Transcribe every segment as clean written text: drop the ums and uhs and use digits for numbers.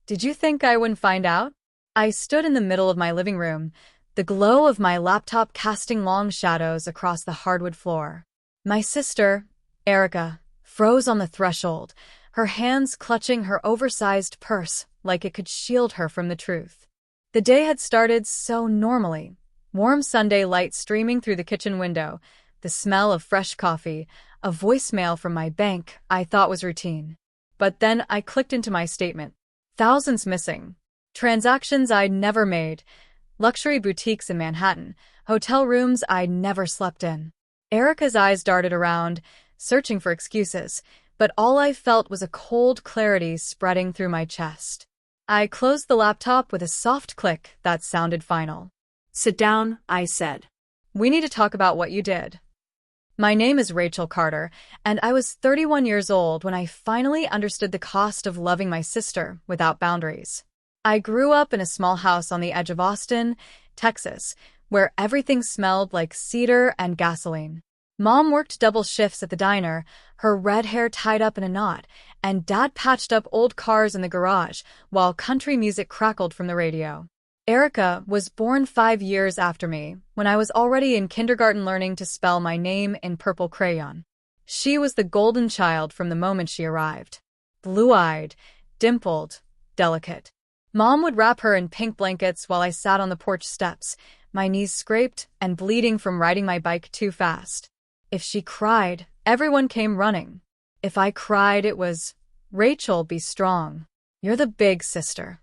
Did you think I wouldn't find out? I stood in the middle of my living room, the glow of my laptop casting long shadows across the hardwood floor. My sister, Erica, froze on the threshold, her hands clutching her oversized purse like it could shield her from the truth. The day had started so normally. Warm Sunday light streaming through the kitchen window, the smell of fresh coffee, a voicemail from my bank I thought was routine. But then I clicked into my statement. Thousands missing. Transactions I'd never made. Luxury boutiques in Manhattan. Hotel rooms I'd never slept in. Erica's eyes darted around, searching for excuses, but all I felt was a cold clarity spreading through my chest. I closed the laptop with a soft click that sounded final. Sit down, I said. We need to talk about what you did. My name is Rachel Carter, and I was 31 years old when I finally understood the cost of loving my sister without boundaries. I grew up in a small house on the edge of Austin, Texas, where everything smelled like cedar and gasoline. Mom worked double shifts at the diner, her red hair tied up in a knot, and Dad patched up old cars in the garage while country music crackled from the radio. Erica was born 5 years after me, when I was already in kindergarten learning to spell my name in purple crayon. She was the golden child from the moment she arrived. Blue-eyed, dimpled, delicate. Mom would wrap her in pink blankets while I sat on the porch steps, my knees scraped and bleeding from riding my bike too fast. If she cried, everyone came running. If I cried, it was, "Rachel, be strong. You're the big sister."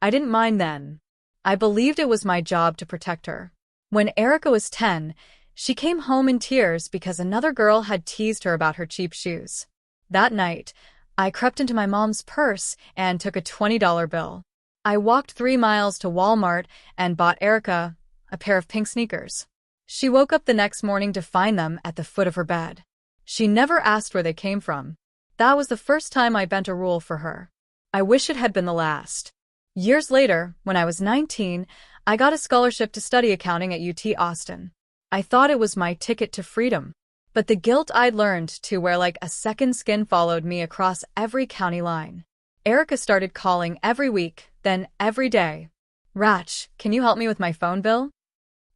I didn't mind then. I believed it was my job to protect her. When Erica was 10, she came home in tears because another girl had teased her about her cheap shoes. That night, I crept into my mom's purse and took a $20 bill. I walked 3 miles to Walmart and bought Erica a pair of pink sneakers. She woke up the next morning to find them at the foot of her bed. She never asked where they came from. That was the first time I bent a rule for her. I wish it had been the last. Years later, when I was 19, I got a scholarship to study accounting at UT Austin. I thought it was my ticket to freedom. But the guilt I'd learned to wear like a second skin followed me across every county line. Erica started calling every week, then every day. "Rach, can you help me with my phone bill?"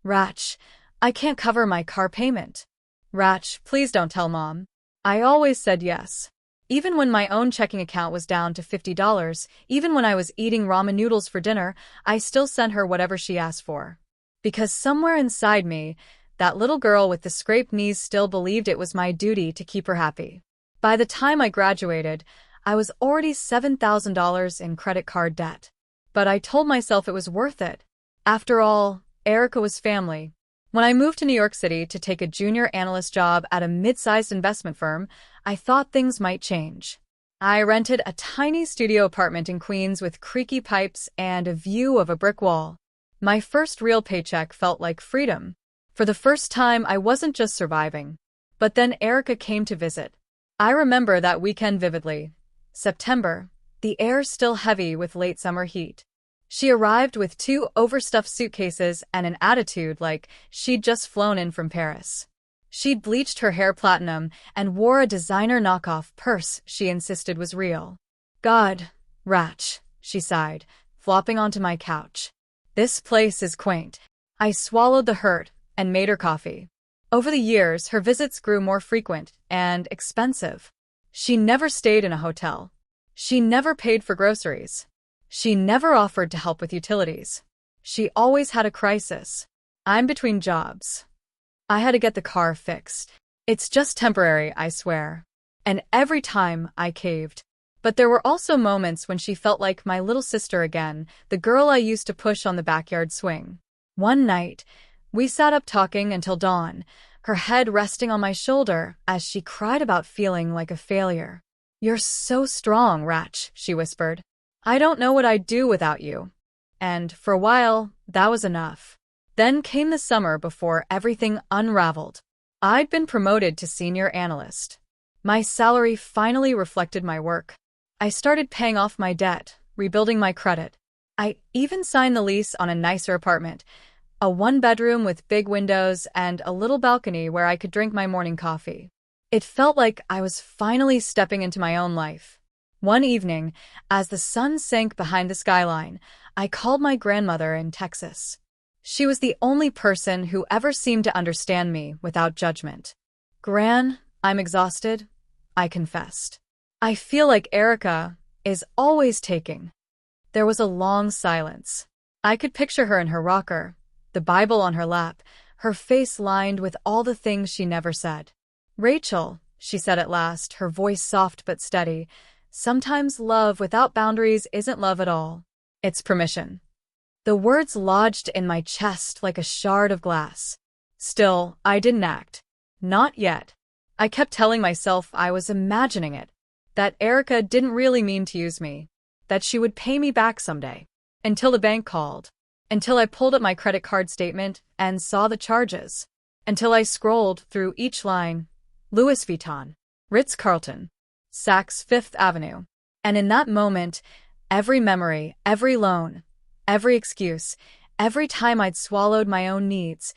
"Rach, I can't cover my car payment." "Rach, please don't tell Mom." I always said yes. Even when my own checking account was down to $50, even when I was eating ramen noodles for dinner, I still sent her whatever she asked for. Because somewhere inside me, that little girl with the scraped knees still believed it was my duty to keep her happy. By the time I graduated, I was already $7,000 in credit card debt. But I told myself it was worth it. After all, Erica was family. When I moved to New York City to take a junior analyst job at a mid-sized investment firm, I thought things might change. I rented a tiny studio apartment in Queens with creaky pipes and a view of a brick wall. My first real paycheck felt like freedom. For the first time, I wasn't just surviving. But then Erica came to visit. I remember that weekend vividly. September, the air still heavy with late summer heat. She arrived with 2 overstuffed suitcases and an attitude like she'd just flown in from Paris. She'd bleached her hair platinum and wore a designer knockoff purse she insisted was real. "God, Rach," she sighed, flopping onto my couch. "This place is quaint." I swallowed the hurt and made her coffee. Over the years, her visits grew more frequent and expensive. She never stayed in a hotel. She never paid for groceries. She never offered to help with utilities. She always had a crisis. I'm between jobs. I had to get the car fixed. It's just temporary, I swear. And every time I caved. But there were also moments when she felt like my little sister again, the girl I used to push on the backyard swing. One night, we sat up talking until dawn, her head resting on my shoulder as she cried about feeling like a failure. "You're so strong, Rach," she whispered. "I don't know what I'd do without you." And for a while, that was enough. Then came the summer before everything unraveled. I'd been promoted to senior analyst. My salary finally reflected my work. I started paying off my debt, rebuilding my credit. I even signed the lease on a nicer apartment, a 1-bedroom with big windows and a little balcony where I could drink my morning coffee. It felt like I was finally stepping into my own life. One evening, as the sun sank behind the skyline, I called my grandmother in Texas. She was the only person who ever seemed to understand me without judgment. "Gran, I'm exhausted," I confessed. "I feel like Erica is always taking." There was a long silence. I could picture her in her rocker, the Bible on her lap, her face lined with all the things she never said. "Rachel," she said at last, her voice soft but steady, "sometimes love without boundaries isn't love at all. It's permission." The words lodged in my chest like a shard of glass. Still, I didn't act. Not yet. I kept telling myself I was imagining it, that Erica didn't really mean to use me, that she would pay me back someday. Until the bank called. Until I pulled up my credit card statement and saw the charges. Until I scrolled through each line. Louis Vuitton, Ritz-Carlton, Saks Fifth Avenue. And in that moment, every memory, every loan, every excuse, every time I'd swallowed my own needs,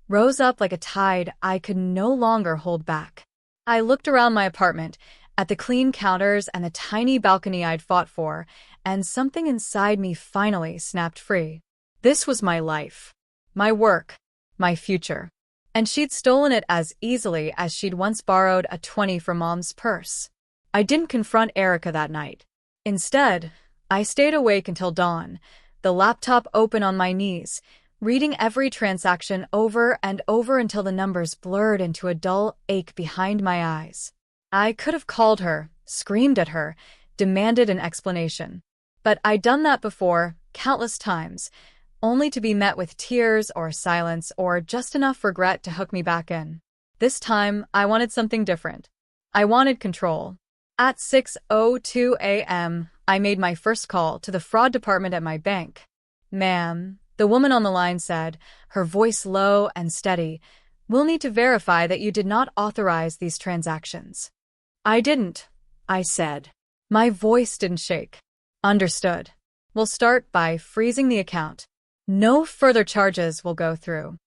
rose up like a tide I could no longer hold back. I looked around my apartment, at the clean counters and the tiny balcony I'd fought for, and something inside me finally snapped free. This was my life, my work, my future. And she'd stolen it as easily as she'd once borrowed a 20 from Mom's purse. I didn't confront Erica that night. Instead, I stayed awake until dawn, the laptop open on my knees, reading every transaction over and over until the numbers blurred into a dull ache behind my eyes. I could have called her, screamed at her, demanded an explanation. But I'd done that before, countless times, only to be met with tears or silence or just enough regret to hook me back in. This time, I wanted something different. I wanted control. At 6:02 a.m., I made my first call to the fraud department at my bank. "Ma'am," the woman on the line said, her voice low and steady, "we'll need to verify that you did not authorize these transactions." "I didn't," I said. My voice didn't shake. "Understood. We'll start by freezing the account. No further charges will go through."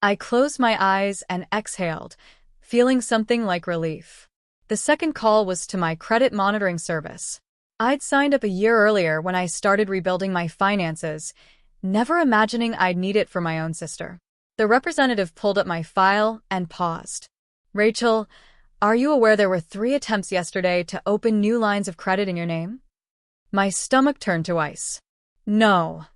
I closed my eyes and exhaled, feeling something like relief. The second call was to my credit monitoring service. I'd signed up a year earlier when I started rebuilding my finances, never imagining I'd need it for my own sister. The representative pulled up my file and paused. "Rachel, are you aware there were 3 attempts yesterday to open new lines of credit in your name?" My stomach turned to ice. "No,"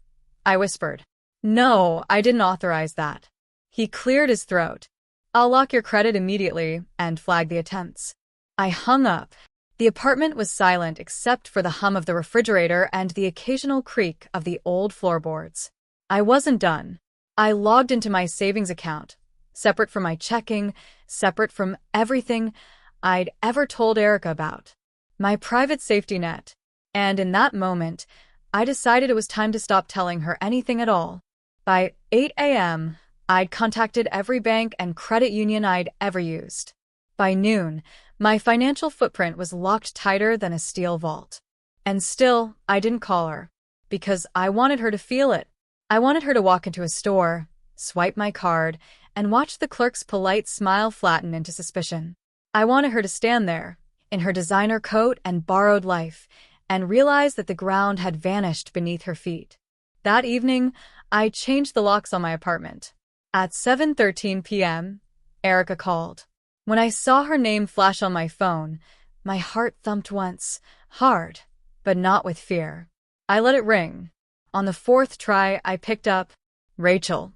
I whispered. "No, I didn't authorize that." He cleared his throat. "I'll lock your credit immediately and flag the attempts." I hung up. The apartment was silent except for the hum of the refrigerator and the occasional creak of the old floorboards. I wasn't done. I logged into my savings account, separate from my checking, separate from everything I'd ever told Erica about. My private safety net. And in that moment, I decided it was time to stop telling her anything at all. By 8 a.m., I'd contacted every bank and credit union I'd ever used. By noon, my financial footprint was locked tighter than a steel vault. And still, I didn't call her. Because I wanted her to feel it. I wanted her to walk into a store, swipe my card, and watch the clerk's polite smile flatten into suspicion. I wanted her to stand there, in her designer coat and borrowed life, and realize that the ground had vanished beneath her feet. That evening, I changed the locks on my apartment. At 7:13 p.m., Erica called. When I saw her name flash on my phone, my heart thumped once, hard, but not with fear. I let it ring. On the 4th try, I picked up, "Rachel."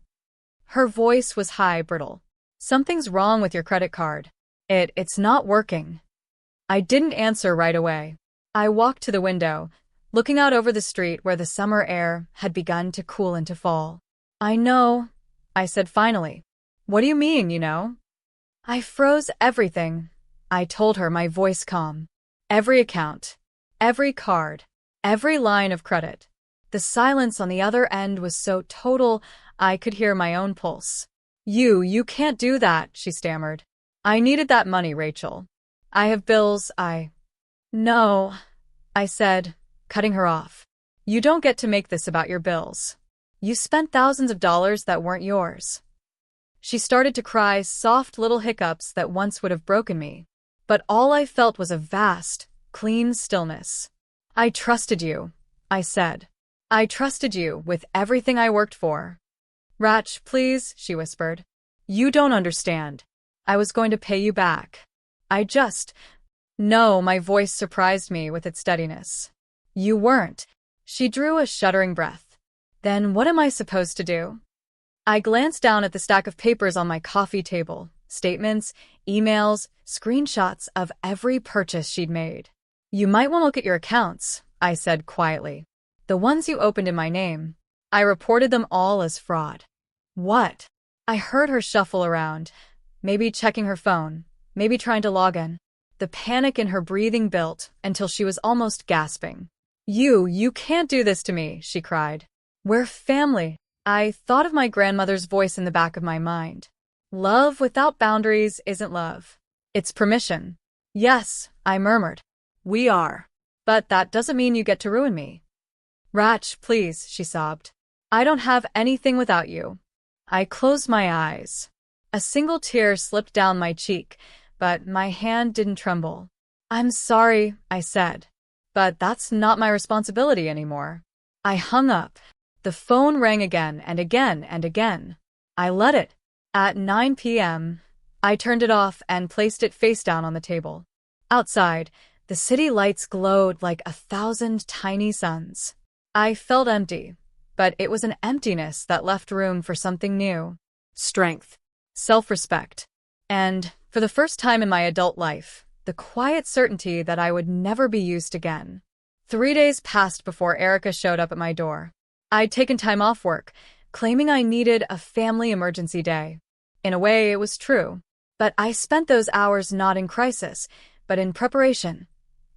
Her voice was high, brittle. "Something's wrong with your credit card. It's not working." I didn't answer right away. I walked to the window, looking out over the street where the summer air had begun to cool into fall. "I know," I said finally. "What do you mean, you know?" "I froze everything," I told her, my voice calm. "Every account, every card, every line of credit." The silence on the other end was so total, I could hear my own pulse. You can't do that," she stammered. "I needed that money, Rachel. I have bills, No," I said, cutting her off. "You don't get to make this about your bills. You spent thousands of dollars that weren't yours." She started to cry, soft little hiccups that once would have broken me. But all I felt was a vast, clean stillness. I trusted you, I said. I trusted you with everything I worked for. Ratch, please, she whispered. You don't understand. I was going to pay you back. No, my voice surprised me with its steadiness. You weren't. She drew a shuddering breath. Then what am I supposed to do? I glanced down at the stack of papers on my coffee table, statements, emails, screenshots of every purchase she'd made. You might want to look at your accounts, I said quietly. The ones you opened in my name. I reported them all as fraud. What? I heard her shuffle around, maybe checking her phone, maybe trying to log in. The panic in her breathing built until she was almost gasping. You can't do this to me, she cried. We're family. I thought of my grandmother's voice in the back of my mind. Love without boundaries isn't love. It's permission. Yes, I murmured. We are. But that doesn't mean you get to ruin me. Ratch, please, she sobbed. I don't have anything without you. I closed my eyes. A single tear slipped down my cheek, but my hand didn't tremble. I'm sorry, I said. But that's not my responsibility anymore. I hung up. The phone rang again and again and again. I let it. At 9 p.m., I turned it off and placed it face down on the table. Outside, the city lights glowed like 1,000 tiny suns. I felt empty, but it was an emptiness that left room for something new. Strength, self-respect, and, for the first time in my adult life, the quiet certainty that I would never be used again. 3 days passed before Erica showed up at my door. I'd taken time off work, claiming I needed a family emergency day. In a way, it was true. But I spent those hours not in crisis, but in preparation,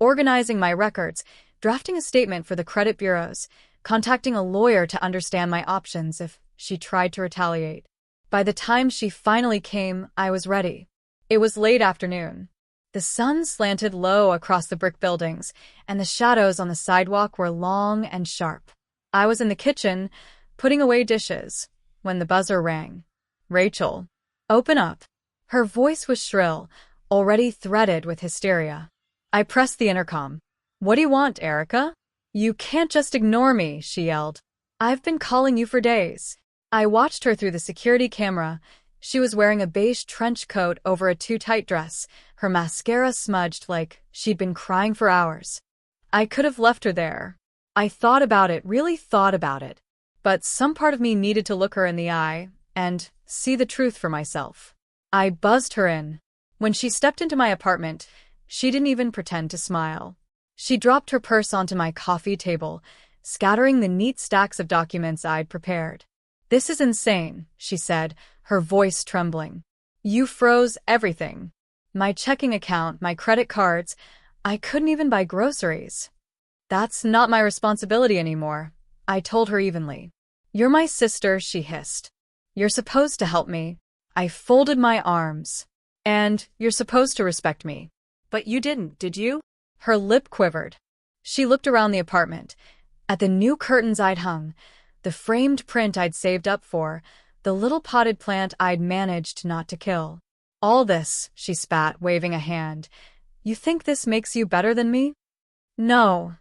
organizing my records, drafting a statement for the credit bureaus, contacting a lawyer to understand my options if she tried to retaliate. By the time she finally came, I was ready. It was late afternoon. The sun slanted low across the brick buildings, and the shadows on the sidewalk were long and sharp. I was in the kitchen, putting away dishes, when the buzzer rang. Rachel, open up. Her voice was shrill, already threaded with hysteria. I pressed the intercom. What do you want, Erica? You can't just ignore me, she yelled. I've been calling you for days. I watched her through the security camera. She was wearing a beige trench coat over a too-tight dress, her mascara smudged like she'd been crying for hours. I could have left her there. I thought about it, really thought about it. But some part of me needed to look her in the eye and see the truth for myself. I buzzed her in. When she stepped into my apartment, she didn't even pretend to smile. She dropped her purse onto my coffee table, scattering the neat stacks of documents I'd prepared. This is insane, she said, her voice trembling. You froze everything. My checking account, my credit cards. I couldn't even buy groceries. That's not my responsibility anymore, I told her evenly. You're my sister, she hissed. You're supposed to help me. I folded my arms. And you're supposed to respect me. But you didn't, did you? Her lip quivered. She looked around the apartment, at the new curtains I'd hung, the framed print I'd saved up for, the little potted plant I'd managed not to kill. All this, she spat, waving a hand. You think this makes you better than me? No,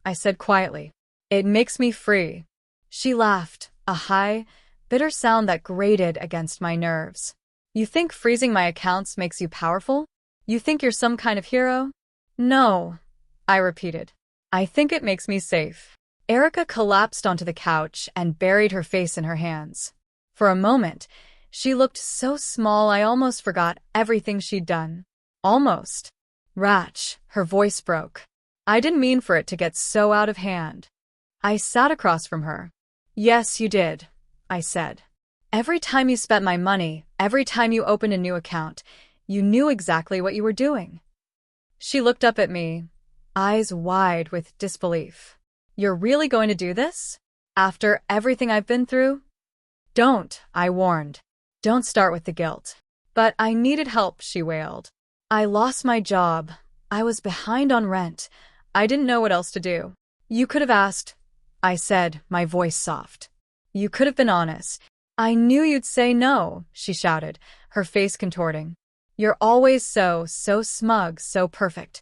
I said quietly. It makes me free. She laughed, a high, bitter sound that grated against my nerves. You think freezing my accounts makes you powerful? You think you're some kind of hero? No, I repeated. I think it makes me safe. Erica collapsed onto the couch and buried her face in her hands. For a moment, she looked so small I almost forgot everything she'd done. Almost. Ratch, her voice broke. I didn't mean for it to get so out of hand. I sat across from her. Yes, you did, I said. Every time you spent my money, every time you opened a new account, you knew exactly what you were doing. She looked up at me, eyes wide with disbelief. You're really going to do this? After everything I've been through? Don't, I warned. Don't start with the guilt. But I needed help, she wailed. I lost my job. I was behind on rent. I didn't know what else to do. You could have asked, I said, my voice soft. You could have been honest. I knew you'd say no, she shouted, her face contorting. You're always so smug, so perfect.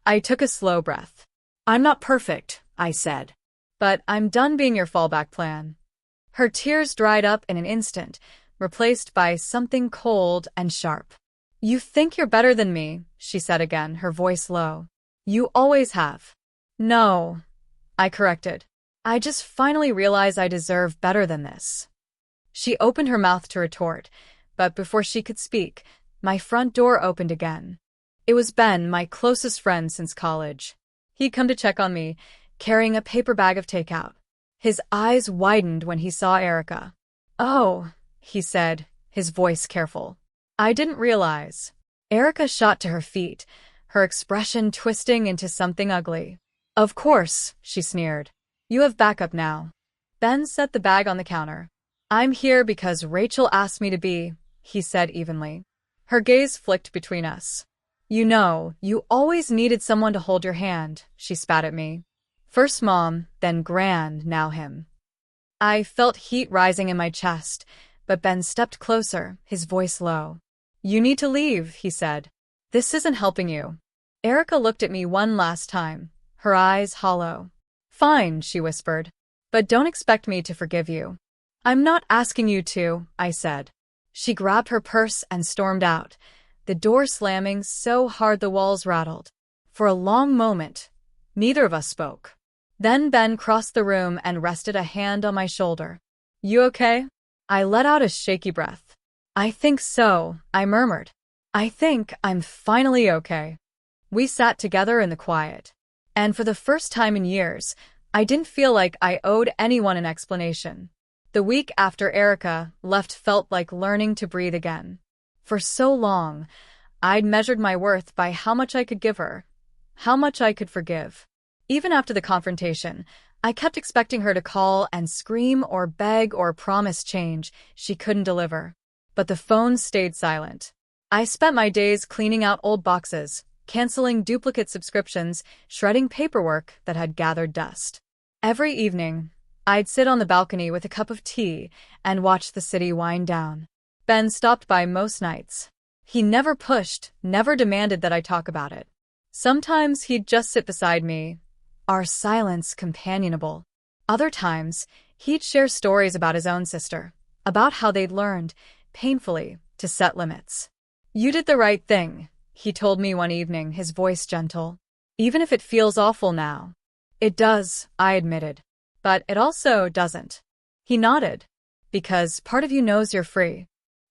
I took a slow breath. I'm not perfect, I said. But I'm done being your fallback plan. Her tears dried up in an instant, replaced by something cold and sharp. You think you're better than me, she said again, her voice low. You always have. No, I corrected. I just finally realized I deserve better than this. She opened her mouth to retort, but before she could speak, my front door opened again. It was Ben, my closest friend since college. He'd come to check on me, carrying a paper bag of takeout. His eyes widened when he saw Erica. Oh, he said, his voice careful. I didn't realize. Erica shot to her feet, her expression twisting into something ugly. Of course, she sneered. You have backup now. Ben set the bag on the counter. I'm here because Rachel asked me to be, he said evenly. Her gaze flicked between us. You know, you always needed someone to hold your hand, she spat at me. First Mom, then Gran, now him. I felt heat rising in my chest, but Ben stepped closer, his voice low. You need to leave, he said. This isn't helping you. Erica looked at me one last time, her eyes hollow. Fine, she whispered. But don't expect me to forgive you. I'm not asking you to, I said. She grabbed her purse and stormed out, the door slamming so hard the walls rattled. For a long moment, neither of us spoke. Then Ben crossed the room and rested a hand on my shoulder. You okay? I let out a shaky breath. I think so, I murmured. I think I'm finally okay. We sat together in the quiet. And for the first time in years, I didn't feel like I owed anyone an explanation. The week after Erica left felt like learning to breathe again. For so long, I'd measured my worth by how much I could give her, how much I could forgive. Even after the confrontation, I kept expecting her to call and scream or beg or promise change she couldn't deliver. But the phone stayed silent. I spent my days cleaning out old boxes, canceling duplicate subscriptions, shredding paperwork that had gathered dust. Every evening, I'd sit on the balcony with a cup of tea and watch the city wind down. Ben stopped by most nights. He never pushed, never demanded that I talk about it. Sometimes he'd just sit beside me, our silence companionable. Other times, he'd share stories about his own sister, about how they'd learned, painfully, to set limits. You did the right thing, he told me one evening, his voice gentle. Even if it feels awful now. It does, I admitted. But it also doesn't. He nodded. Because part of you knows you're free.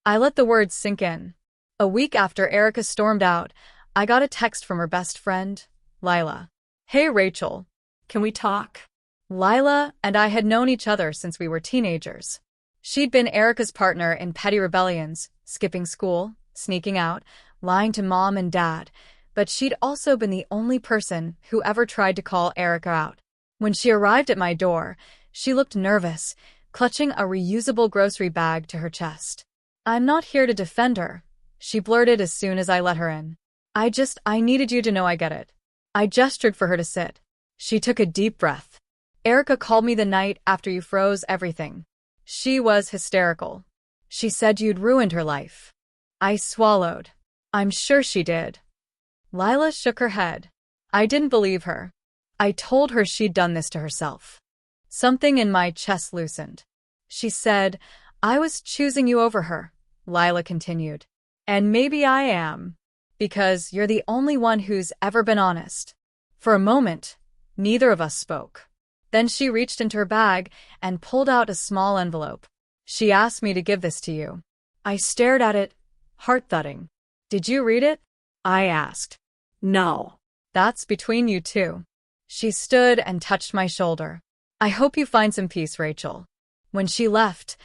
I let the words sink in. A week after Erica stormed out, I got a text from her best friend, Lila. Hey Rachel. Can we talk? Lila and I had known each other since we were teenagers. She'd been Erica's partner in petty rebellions, skipping school, sneaking out, lying to Mom and Dad, but she'd also been the only person who ever tried to call Erica out. When she arrived at my door, she looked nervous, clutching a reusable grocery bag to her chest. I'm not here to defend her, she blurted as soon as I let her in. I needed you to know I get it. I gestured for her to sit. She took a deep breath. Erica called me the night after you froze everything. She was hysterical. She said you'd ruined her life. I swallowed. I'm sure she did. Lila shook her head. I didn't believe her. I told her she'd done this to herself. Something in my chest loosened. She said, I was choosing you over her, Lila continued. And maybe I am. Because you're the only one who's ever been honest. For a moment, neither of us spoke. Then she reached into her bag and pulled out a small envelope. She asked me to give this to you. I stared at it, heart thudding. Did you read it? I asked. No. That's between you two. She stood and touched my shoulder. I hope you find some peace, Rachel. When she left,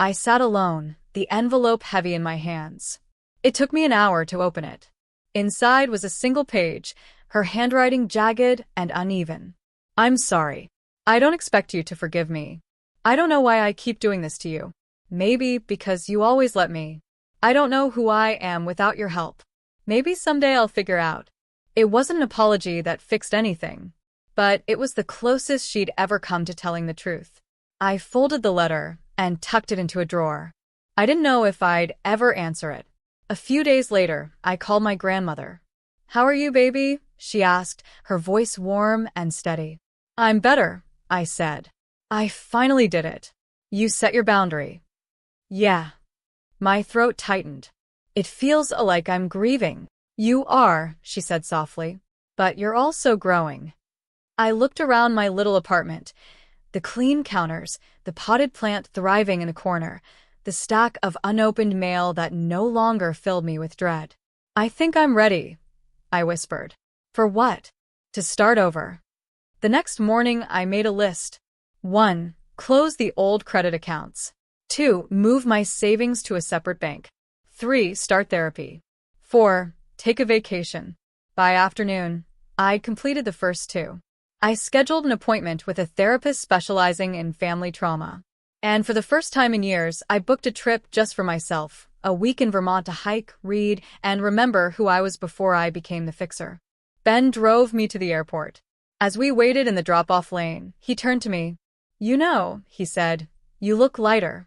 I sat alone, the envelope heavy in my hands. It took me an hour to open it. Inside was a single page, her handwriting jagged and uneven. I'm sorry. I don't expect you to forgive me. I don't know why I keep doing this to you. Maybe because you always let me. I don't know who I am without your help. Maybe someday I'll figure out. It wasn't an apology that fixed anything, but it was the closest she'd ever come to telling the truth. I folded the letter and tucked it into a drawer. I didn't know if I'd ever answer it. A few days later, I called my grandmother. How are you, baby? she asked, her voice warm and steady. I'm better, I said. I finally did it. You set your boundary. Yeah. My throat tightened. It feels like I'm grieving. You are, she said softly. But you're also growing. I looked around my little apartment. The clean counters, the potted plant thriving in the corner, the stack of unopened mail that no longer filled me with dread. I think I'm ready, I whispered. For what? To start over. The next morning, I made a list. 1. Close the old credit accounts. 2. Move my savings to a separate bank. 3. Start therapy. 4. Take a vacation. By afternoon, I'd completed the first 2. I scheduled an appointment with a therapist specializing in family trauma. And for the first time in years, I booked a trip just for myself, a week in Vermont to hike, read, and remember who I was before I became the fixer. Ben drove me to the airport. As we waited in the drop-off lane, he turned to me. You know, he said, you look lighter.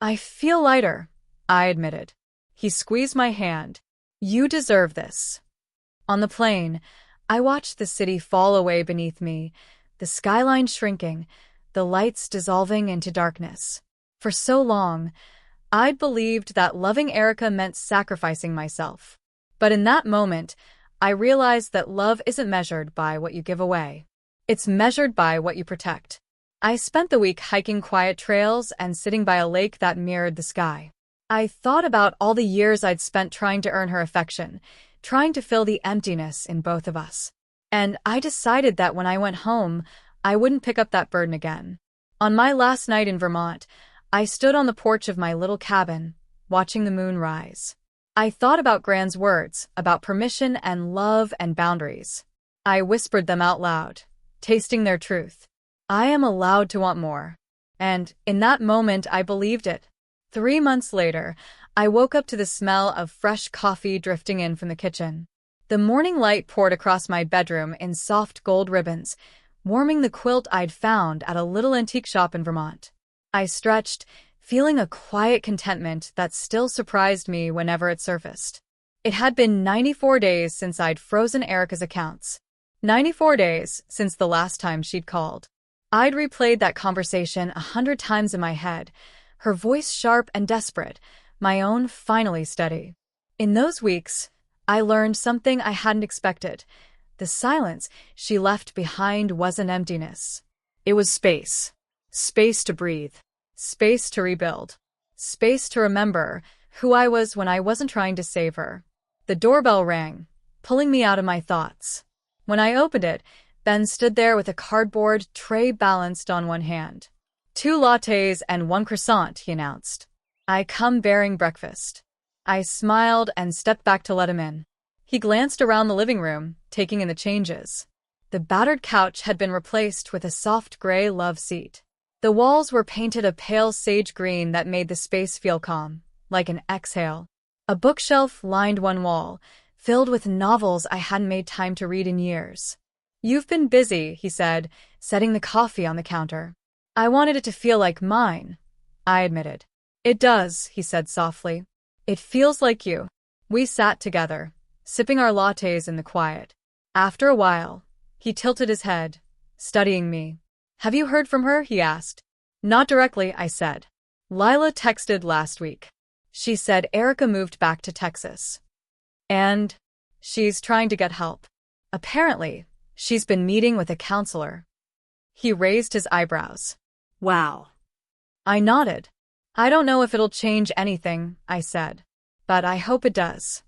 I feel lighter, I admitted. He squeezed my hand. You deserve this. On the plane, I watched the city fall away beneath me, the skyline shrinking, the lights dissolving into darkness. For so long, I'd believed that loving Erica meant sacrificing myself. But in that moment, I realized that love isn't measured by what you give away. It's measured by what you protect. I spent the week hiking quiet trails and sitting by a lake that mirrored the sky. I thought about all the years I'd spent trying to earn her affection, trying to fill the emptiness in both of us. And I decided that when I went home, I wouldn't pick up that burden again. On my last night in Vermont, I stood on the porch of my little cabin, watching the moon rise. I thought about Gran's words, about permission and love and boundaries. I whispered them out loud, tasting their truth. I am allowed to want more. And in that moment, I believed it. 3 months later, I woke up to the smell of fresh coffee drifting in from the kitchen. The morning light poured across my bedroom in soft gold ribbons, warming the quilt I'd found at a little antique shop in Vermont. I stretched, feeling a quiet contentment that still surprised me whenever it surfaced. It had been 94 days since I'd frozen Erica's accounts. 94 days since the last time she'd called. I'd replayed that conversation 100 times in my head, her voice sharp and desperate, my own finally steady. In those weeks, I learned something I hadn't expected. The silence she left behind wasn't emptiness. It was space. Space to breathe. Space to rebuild. Space to remember who I was when I wasn't trying to save her. The doorbell rang, pulling me out of my thoughts. When I opened it, Ben stood there with a cardboard tray balanced on one hand. 2 lattes and 1 croissant, he announced. I come bearing breakfast. I smiled and stepped back to let him in. He glanced around the living room, taking in the changes. The battered couch had been replaced with a soft gray love seat. The walls were painted a pale sage green that made the space feel calm, like an exhale. A bookshelf lined one wall, filled with novels I hadn't made time to read in years. You've been busy, he said, setting the coffee on the counter. I wanted it to feel like mine, I admitted. It does, he said softly. It feels like you. We sat together, sipping our lattes in the quiet. After a while, he tilted his head, studying me. Have you heard from her? He asked. Not directly, I said. Lila texted last week. She said Erica moved back to Texas. And she's trying to get help. Apparently, she's been meeting with a counselor. He raised his eyebrows. Wow. I nodded. I don't know if it'll change anything, I said. But I hope it does.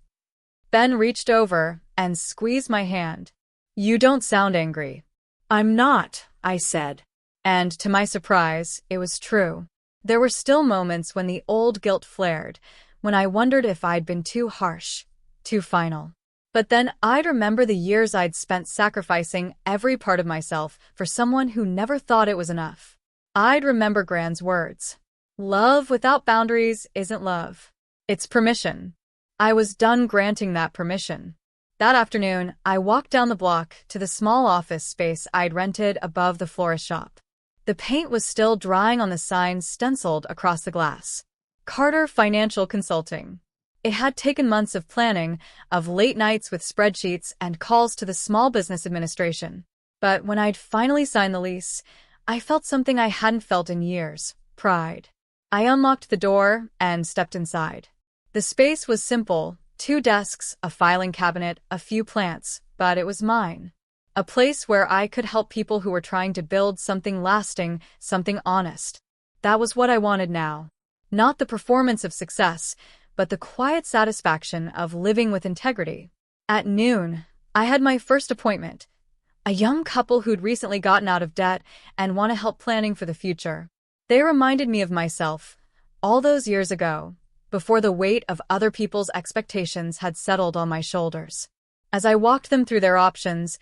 Ben reached over and squeezed my hand. You don't sound angry. I'm not, I said. And to my surprise, it was true. There were still moments when the old guilt flared, when I wondered if I'd been too harsh, too final. But then I'd remember the years I'd spent sacrificing every part of myself for someone who never thought it was enough. I'd remember Gran's words. Love without boundaries isn't love. It's permission. I was done granting that permission. That afternoon, I walked down the block to the small office space I'd rented above the florist shop. The paint was still drying on the sign stenciled across the glass. Carter Financial Consulting. It had taken months of planning, of late nights with spreadsheets and calls to the Small Business Administration. But when I'd finally signed the lease, I felt something I hadn't felt in years: pride. I unlocked the door and stepped inside. The space was simple: 2 desks, a filing cabinet, a few plants, but it was mine. A place where I could help people who were trying to build something lasting, something honest. That was what I wanted now. Not the performance of success, but the quiet satisfaction of living with integrity. At noon, I had my first appointment. A young couple who'd recently gotten out of debt and want to help planning for the future. They reminded me of myself, all those years ago, before the weight of other people's expectations had settled on my shoulders. As I walked them through their options,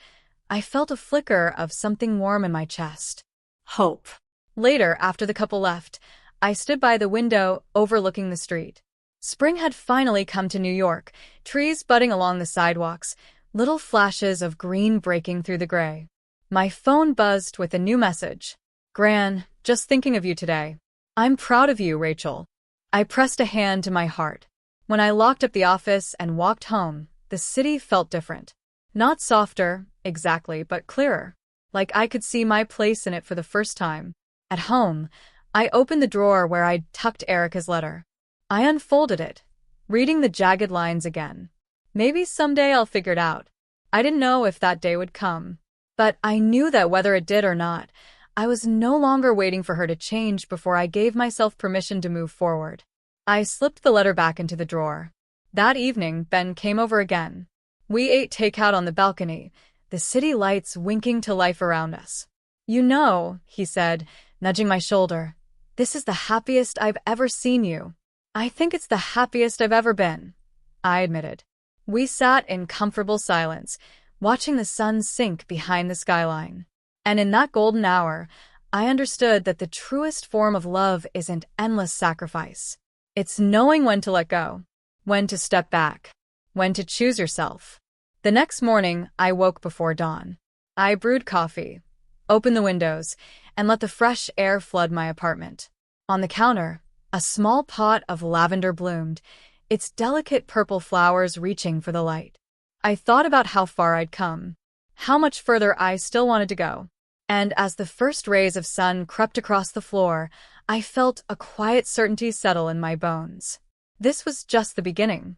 I felt a flicker of something warm in my chest. Hope. Later, after the couple left, I stood by the window overlooking the street. Spring had finally come to New York, trees budding along the sidewalks, little flashes of green breaking through the gray. My phone buzzed with a new message. "Gran, just thinking of you today. I'm proud of you, Rachel." I pressed a hand to my heart. When I locked up the office and walked home, the city felt different. Not softer, exactly, but clearer. Like I could see my place in it for the first time. At home, I opened the drawer where I'd tucked Erica's letter. I unfolded it, reading the jagged lines again. Maybe someday I'll figure it out. I didn't know if that day would come. But I knew that whether it did or not, I was no longer waiting for her to change before I gave myself permission to move forward. I slipped the letter back into the drawer. That evening, Ben came over again. We ate takeout on the balcony, the city lights winking to life around us. "You know," he said, nudging my shoulder, "this is the happiest I've ever seen you." "I think it's the happiest I've ever been," I admitted. We sat in comfortable silence, watching the sun sink behind the skyline. And in that golden hour, I understood that the truest form of love isn't endless sacrifice. It's knowing when to let go, when to step back, when to choose yourself. The next morning, I woke before dawn. I brewed coffee, opened the windows, and let the fresh air flood my apartment. On the counter, a small pot of lavender bloomed, its delicate purple flowers reaching for the light. I thought about how far I'd come, how much further I still wanted to go. And as the first rays of sun crept across the floor, I felt a quiet certainty settle in my bones. This was just the beginning.